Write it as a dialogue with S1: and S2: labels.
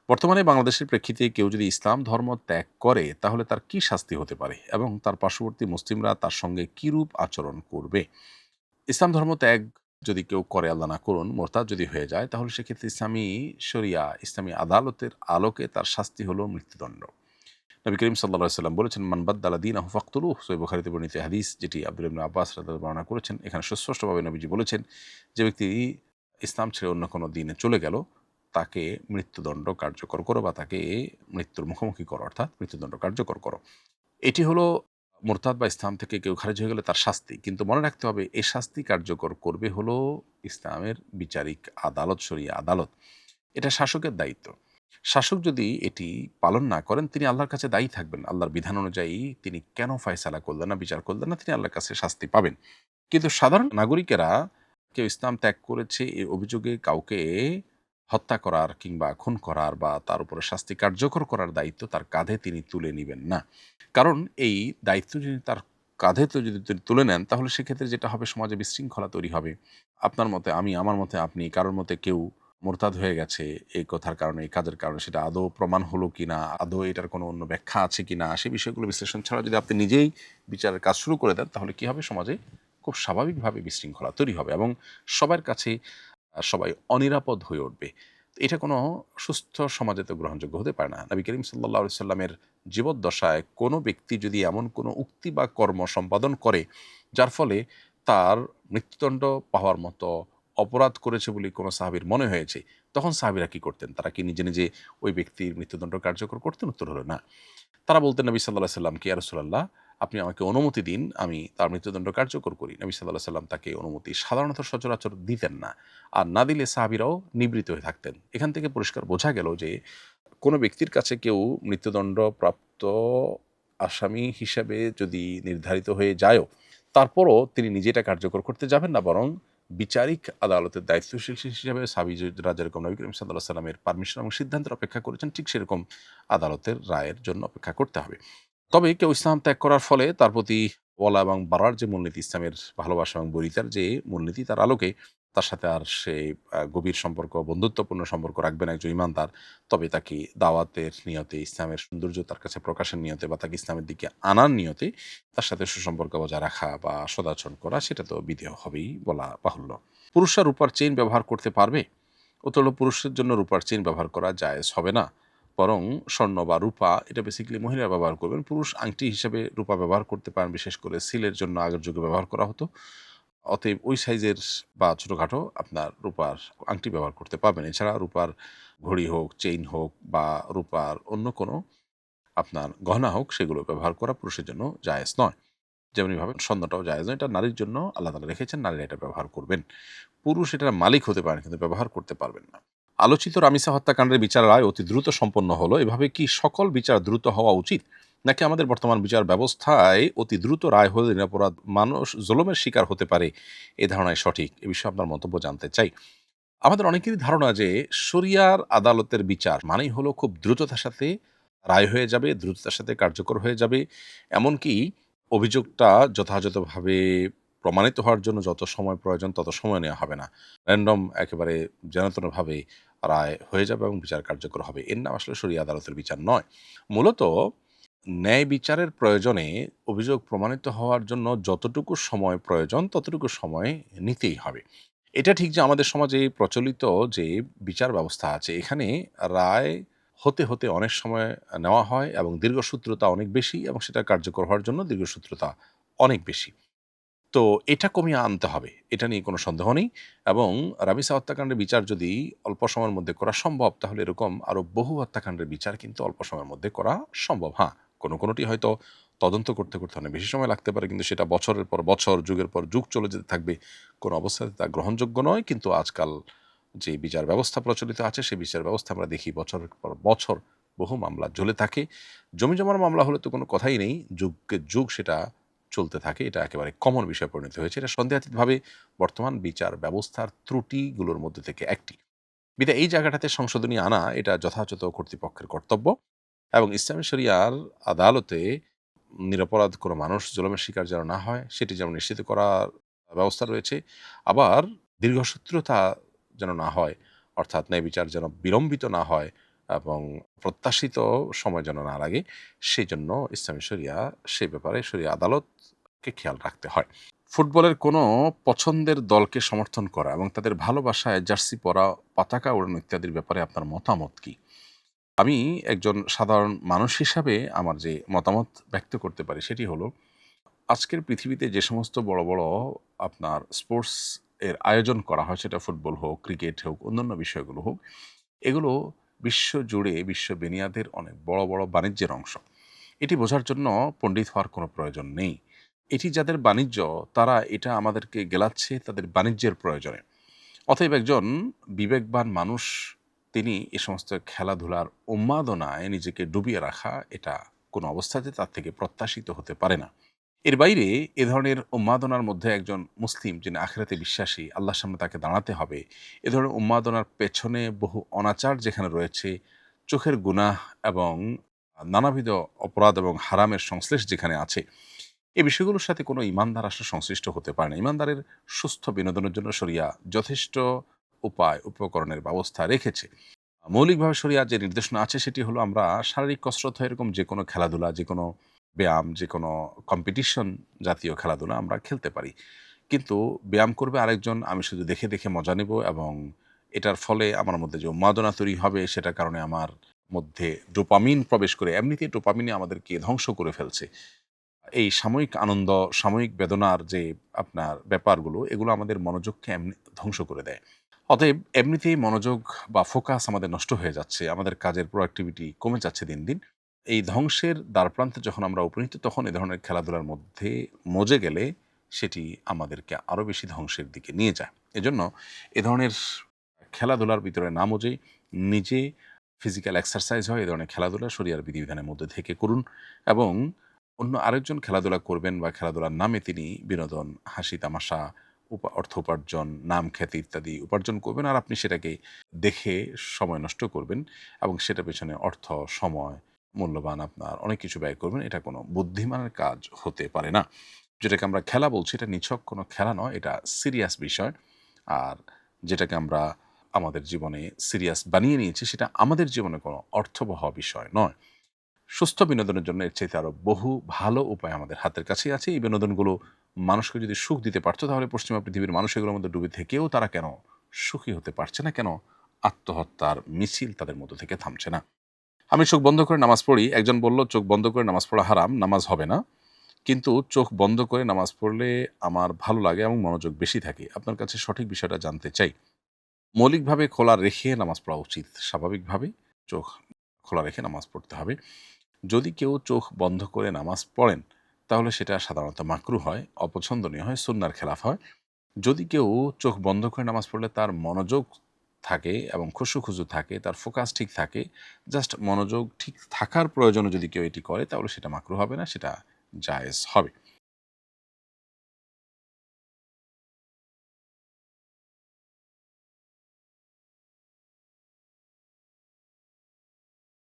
S1: বর্তমানে বাংলাদেশের প্রেক্ষিতে কেউ যদি ইসলাম ধর্ম ত্যাগ করে তাহলে তার কি শাস্তি হতে পারে এবং তার পার্শ্ববর্তী মুসলিমরা তার সঙ্গে কিরূপ আচরণ করবে? ইসলাম ধর্ম ত্যাগ যদি কেউ করে, আল্লাহ না করুন, মোরতাদ যদি হয়ে যায়, তাহলে সেক্ষেত্রে ইসলামী শরিয়া, ইসলামী আদালতের আলোকে তার শাস্তি হলো মৃত্যুদণ্ড। নবী করিম সাল্লাল্লাহু সাল্লাম বলেছেন, মান বাদ্দালা দীনাহু ফাকতুলুহ। সহিহ বুখারীতে বর্ণিত হাদিস, যেটি আব্দুল্লাহ ইবনে আব্বাস রাদিয়াল্লাহু বর্ণনা করেছেন। এখানে সুস্পষ্টভাবে নবীজি বলেছেন, যে ব্যক্তি ইসলাম ছেড়ে অন্য কোনো দিনে চলে গেল, তাকে মৃত্যুদণ্ড কার্যকর করো বা তাকে মৃত্যুর মুখোমুখি করো, অর্থাৎ মৃত্যুদণ্ড কার্যকর করো। এটি হলো মুরতাদ বা ইসলাম থেকে কেউ খারিজ হয়ে গেলে তার শাস্তি। কিন্তু মনে রাখতে হবে, এই শাস্তি কার্যকর করবে হলো ইসলামের বিচারিক আদালত, শরিয়া আদালত। এটা শাসকের দায়িত্ব। শাসক যদি এটি পালন না করেন, তিনি আল্লাহর কাছে দায়ী থাকবেন। আল্লাহর বিধান অনুযায়ী তিনি কেন ফায়সালা করলেন না, বিচার করলেন না, তিনি আল্লাহর কাছে শাস্তি পাবেন। কিন্তু সাধারণ নাগরিকেরা, কেউ ইসলাম ত্যাগ করেছে এই অভিযোগে কাউকে হত্যা করার কিংবা খুন করার বা তার উপরে শাস্তি কার্যকর করার দায়িত্ব তার কাঁধে তিনি তুলে নিবেন না। কারণ এই দায়িত্ব যদি তার কাঁধে যদি তিনি তুলে নেন, তাহলে সেক্ষেত্রে যেটা হবে, সমাজে বিশৃঙ্খলা তৈরি হবে। আপনার মতে আমি, আমার মতে আপনি, কারোর মতে কেউ মোরতাদ হয়ে গেছে এই কথার কারণে, এই কাজের কারণে, সেটা আদৌ প্রমাণ হলো কিনা, আদৌ এটার কোনো অন্য ব্যাখ্যা আছে কিনা, সেই বিষয়গুলো বিশ্লেষণ ছাড়া যদি আপনি নিজেই বিচারের কাজ শুরু করে দেন, তাহলে কি হবে, সমাজে খুব স্বাভাবিকভাবে বিশৃঙ্খলা তৈরি হবে এবং সবার কাছে সবাই অনিরাপদ হয়ে উঠবে। তো এটা কোনো সুস্থ সমাজে তো গ্রহণযোগ্য হতে পারে না। নবী করিম সাল্লাল্লাহু আলাইহি সাল্লামের জীবদ্দশায় কোনো ব্যক্তি যদি এমন কোনো উক্তি বা কর্ম সম্পাদন করে, যার ফলে তার মৃত্যুদণ্ড পাওয়ার মতো অপরাধ করেছে বলে কোনো সাহাবীর মনে হয়েছে, তখন সাহাবীরা কি করতেন? তারা কি নিজে, নিজে ওই ব্যক্তির মৃত্যুদণ্ড কার্যকর করতেন? উত্তর হলো না। তারা বলতেন নবী সাল্লাল্লাহু আলাইহি সাল্লামকে, ইয়া রাসূলাল্লাহ, আপনি আমাকে অনুমতি দিন, আমি তার মৃত্যুদণ্ড কার্যকর করি। নবী সাল্লাল্লাহু আলাইহি সাল্লাম তাকে অনুমতি সাধারণত সচরাচর দিতেন না। আর না দিলে সাহাবীরাও নিবৃত হয়ে থাকতেন। এখান থেকে পরিষ্কার বোঝা গেল যে, কোনো ব্যক্তির কাছে কেউ মৃত্যুদণ্ড প্রাপ্ত আসামি হিসেবে যদি নির্ধারিত হয়ে যায়ও, তারপরও তিনি নিজে এটা কার্যকর করতে যাবেন না, বরং বিচারিক আদালতের দায়িত্বশীল হিসেবে সাহাবীরা যেরকম নবী করিম সাল্লাল্লাহু আলাইহি সাল্লামের পারমিশন এবং সিদ্ধান্তের অপেক্ষা করেছেন, ঠিক সেরকম আদালতের রায়ের জন্য অপেক্ষা করতে হবে। তবে কেউ ইসলাম ত্যাগ করার ফলে তার প্রতি ওয়ালা এবং বারার যে মূলনীতি, ইসলামের ভালোবাসা এবং বরিতার যে মূলনীতি, তার আলোকে তার সাথে আর সে গভীর সম্পর্ক, বন্ধুত্বপূর্ণ সম্পর্ক রাখবে না একজন ঈমানদার। তবে তাকে দাওয়াতের নিয়তে, ইসলামের সৌন্দর্য তার কাছে প্রকাশের নিয়তে বা তাকে ইসলামের দিকে আনার নিয়তে তার সাথে সুসম্পর্ক বজায় রাখা বা সদাচরণ করা, সেটা তো বিধেয় হবেই বলা বাহুল্য। পুরুষরা রূপার চেইন ব্যবহার করতে পারবে? উত্তর হলো, পুরুষের জন্য রূপার চেইন ব্যবহার করা জায়েজ হবে না। বরং স্বর্ণ বা রূপা, এটা বেসিক্যালি মহিলারা ব্যবহার করবেন। পুরুষ আংটি হিসেবে রূপা ব্যবহার করতে পারেন, বিশেষ করে সিলের জন্য আগের যুগে ব্যবহার করা হতো। অতএব ওই সাইজের বা ছোটখাটো আপনার রূপার আংটি ব্যবহার করতে পারবেন। এছাড়া রূপার ঘড়ি হোক, চেইন হোক বা রূপার অন্য কোনো আপনার গহনা হোক, সেগুলো ব্যবহার করা পুরুষের জন্য জায়েজ নয়। যেমনিভাবে স্বর্ণটাও জায়েজ নয়। এটা নারীর জন্য আল্লাহ তাআলা রেখেছেন, নারীরা এটা ব্যবহার করবেন। পুরুষ এটার মালিক হতে পারেন, কিন্তু ব্যবহার করতে পারবেন না। আলোচিত রামিসা হত্যাকাণ্ডের বিচার রায় অতি দ্রুত সম্পন্ন হলো। এভাবে কি সকল বিচার দ্রুত হওয়া উচিত? নাকি আমাদের বর্তমান বিচার ব্যবস্থায় অতি দ্রুত রায় হলে নিরপরাধ মানুষ জুলুমের শিকার হতে পারে, এ ধারণাই সঠিক? এ বিষয়ে আপনার মন্তব্য জানতে চাই। আমাদের অনেকেরই ধারণা যে শরিয়ার আদালতের বিচার মানেই হলো খুব দ্রুততার সাথে রায় হয়ে যাবে, দ্রুততার সাথে কার্যকর হয়ে যাবে। এমনকি অভিযোগটা যথাযথভাবে প্রমাণিত হওয়ার জন্য যত সময় প্রয়োজন তত সময় নেওয়া হবে না। র‍্যান্ডম একেবারে যেনতেনভাবে রায় হয়ে যাবে এবং বিচার কার্যকর হবে। এর নাম আসলে শরিয়া আদালতের বিচার নয়। মূলত ন্যায় বিচারের প্রয়োজনে অভিযোগ প্রমাণিত হওয়ার জন্য যতটুকু সময় প্রয়োজন ততটুকু সময় নিতেই হবে। এটা ঠিক যে আমাদের সমাজে প্রচলিত যে বিচার ব্যবস্থা আছে, এখানে রায় হতে, হতে অনেক সময় নেওয়া হয় এবং দীর্ঘসূত্রতা অনেক বেশি এবং সেটা কার্যকর হওয়ার জন্য দীর্ঘসূত্রতা অনেক বেশি। তো এটা কমিয়ে আনতে হবে। এটা নিয়ে কোনো সন্দেহ নেই এবং রামিসা হত্যাকাণ্ডের বিচার যদি অল্প সময়ের মধ্যে করা সম্ভব, তাহলে এরকম আরো বহু হত্যাকাণ্ডের বিচার কিন্তু অল্প সময়ের মধ্যে করা সম্ভব। হ্যাঁ, কোনোটি হয়তো তদন্ত করতে, করতে অনেক বেশি সময় লাগতে পারে, কিন্তু সেটা বছরের পর বছর, যুগের পর যুগ চলে যেতে থাকবে। কোনো অবস্থাতে তা গ্রহণযোগ্য নয়। কিন্তু আজকাল যে বিচার ব্যবস্থা প্রচলিত আছে, সেই বিচার ব্যবস্থা আমরা দেখি বছরের পর বছর বহু মামলা ঝুলে থাকে। জমিজমার মামলা হলে তো কোনো কথাই নেই। যুগকে যুগ সেটা চলতে থাকে। এটা একেবারে কমন বিষয়ে পরিণত হয়েছে। এটা সন্দেহাতীতভাবে বর্তমান বিচার ব্যবস্থার ত্রুটিগুলোর মধ্যে থেকে একটি। বিধায় এই জায়গাটাতে সংশোধনী আনা, এটা যথাযথ কর্তৃপক্ষের কর্তব্য এবং ইসলামী শরিয়ার আদালতে নিরপরাধ কোনো মানুষ জুলুমের শিকার যেন না হয়, সেটি যেমন নিশ্চিত করার ব্যবস্থা রয়েছে। আবার দীর্ঘসূত্রতা যেন না হয়, অর্থাৎ ন্যায় বিচার যেন বিলম্বিত না হয়, এবং প্রত্যাশিত সময় যেন না লাগে, সেই জন্য ইসলামী শরিয়া সে ব্যাপারে শরিয়া আদালতকে খেয়াল রাখতে হয়। ফুটবলের কোনো পছন্দের দলকে সমর্থন করা এবং তাদের ভালোবাসায় জার্সি পরা, পতাকা ওড়ানো ইত্যাদির ব্যাপারে আপনার মতামত কি? আমি একজন সাধারণ মানুষ হিসাবে আমার যে মতামত ব্যক্ত করতে পারি সেটি হলো, আজকের পৃথিবীতে যে সমস্ত বড় বড় আপনার স্পোর্টস এর আয়োজন করা হয়, সেটা ফুটবল হোক, ক্রিকেট হোক, অন্যান্য বিষয়গুলো হোক, এগুলো বিশ্ব জুড়ে বিশ্ব বেনিয়াদের অনেক বড় বড় বাণিজ্যের অংশ। এটি বোঝার জন্য পণ্ডিত হওয়ার কোনো প্রয়োজন নেই। এটি যাদের বাণিজ্য, তারা এটা আমাদেরকে গেলাচ্ছে তাদের বাণিজ্যের প্রয়োজনে। অতএব একজন বিবেকবান মানুষ তিনি এ সমস্ত খেলাধুলার উন্মাদনায় নিজেকে ডুবিয়ে রাখা, এটা কোনো অবস্থাতে তার থেকে প্রত্যাশিত হতে পারে না। এর বাইরে এ ধরনের উন্মাদনার মধ্যে একজন মুসলিম যিনি আখিরাতে বিশ্বাসী, আল্লাহর সামনে তাকে দাঁড়াতে হবে। এ ধরনের উন্মাদনার পেছনে বহু অনাচার যেখানে রয়েছে, চোখের গুনাহ এবং নানাবিধ অপরাধ এবং হারামের সংশ্লেষ যেখানে আছে, এই বিষয়গুলোর সাথে কোনো ঈমানদার আসলে সংশ্লিষ্ট হতে পারে না। ঈমানদারের সুস্থ বিনোদনের জন্য শরিয়া যথেষ্ট উপায়, উপকরণের ব্যবস্থা রেখেছে। মৌলিকভাবে শরিয়ার যে নির্দেশনা আছে সেটি হলো, আমরা শারীরিক কসরত হয় এরকম যেকোনো খেলাধুলা, যেকোনো ব্যায়াম, যেকোনো কম্পিটিশন জাতীয় খেলাধুলা আমরা খেলতে পারি। কিন্তু ব্যায়াম করবে আরেকজন, আমি শুধু দেখে দেখে মজা নেব এবং এটার ফলে আমার মধ্যে যে উন্মাদনা তৈরি হবে সেটার কারণে আমার মধ্যে ডোপামিন প্রবেশ করে, এমনিতেই ডোপামিনে আমাদেরকে ধ্বংস করে ফেলছে। এই সাময়িক আনন্দ, সাময়িক বেদনার যে আপনার ব্যাপারগুলো, এগুলো আমাদের মনোযোগকে এমনি ধ্বংস করে দেয়। অতএব এমনিতেই মনোযোগ বা ফোকাস আমাদের নষ্ট হয়ে যাচ্ছে। আমাদের কাজের প্রোডাক্টিভিটি কমে যাচ্ছে দিন, দিন। এই ধ্বংসের দ্বারপ্রান্তে যখন আমরা উপনীত, তখন এ ধরনের খেলাধুলার মধ্যে মজে গেলে সেটি আমাদেরকে আরো বেশি ধ্বংসের দিকে নিয়ে যায়। এজন্য এ ধরনের খেলাধুলার ভিতরে না মজে নিজে ফিজিক্যাল এক্সারসাইজ হয় এ ধরনের খেলাধুলা শরিয়ার বিধিবিধানের মধ্যে থেকে করুন, এবং অন্য আরেকজন খেলাধুলা করবেন বা খেলাধুলার নামে তিনি বিনোদন, হাসি তামাশা, অর্থ উপার্জন, নাম খ্যাতি ইত্যাদি উপার্জন করবেন, আর আপনি সেটাকে দেখে সময় নষ্ট করবেন এবং সেটার পেছনে অর্থ, সময়, মূল্যবান আপনার অনেক কিছু ব্যয় করবেন। এটা কোনো বুদ্ধিমানের কাজ হতে পারে না। যেটাকে আমরা খেলা বলছি, এটা নিছক কোনো খেলা নয়, এটা সিরিয়াস বিষয়। আর যেটাকে আমরা আমাদের জীবনে সিরিয়াস বানিয়ে নিয়েছি, সেটা আমাদের জীবনে কোনো অর্থবহ বিষয় নয়। সুস্থ বিনোদনের জন্য এর চাইতে আরো বহু ভালো উপায় আমাদের হাতের কাছেই আছে। এই বিনোদনগুলো মানুষকে যদি সুখ দিতে পারত, তাহলে পশ্চিমা পৃথিবীর মানুষ এগুলোর মধ্যে ডুবে থেকেও তারা কেন সুখী হতে পারছে না? কেন আত্মহত্যার মিছিল তাদের মধ্য থেকে থামছে না? আমি চোখ বন্ধ করে নামাজ পড়ি। একজন বলল, চোখ বন্ধ করে নামাজ পড়া হারাম, নামাজ হবে না। কিন্তু চোখ বন্ধ করে নামাজ পড়লে আমার ভালো লাগে এবং মনোযোগ বেশি থাকে। আপনার কাছে সঠিক বিষয়টা জানতে চাই। মৌলিকভাবে খোলা রেখে নামাজ পড়া উচিত। স্বাভাবিকভাবেই চোখ খোলা রেখে নামাজ পড়তে হবে। যদি কেউ চোখ বন্ধ করে নামাজ পড়েন, তাহলে সেটা সাধারণত মাকরুহ হয়, অপছন্দনীয় হয়, সুন্নাহর খেলাফ হয়। যদি কেউ চোখ বন্ধ করে নামাজ পড়লে তার মনোযোগ থাকে এবং খুশু-খুজু থাকে, তার ফোকাস ঠিক থাকে, জাস্ট মনোযোগ ঠিক থাকার প্রয়োজনে যদি কেউ এটি করে, তাহলে সেটা মাকরুহ হবে না, সেটা জায়েজ হবে।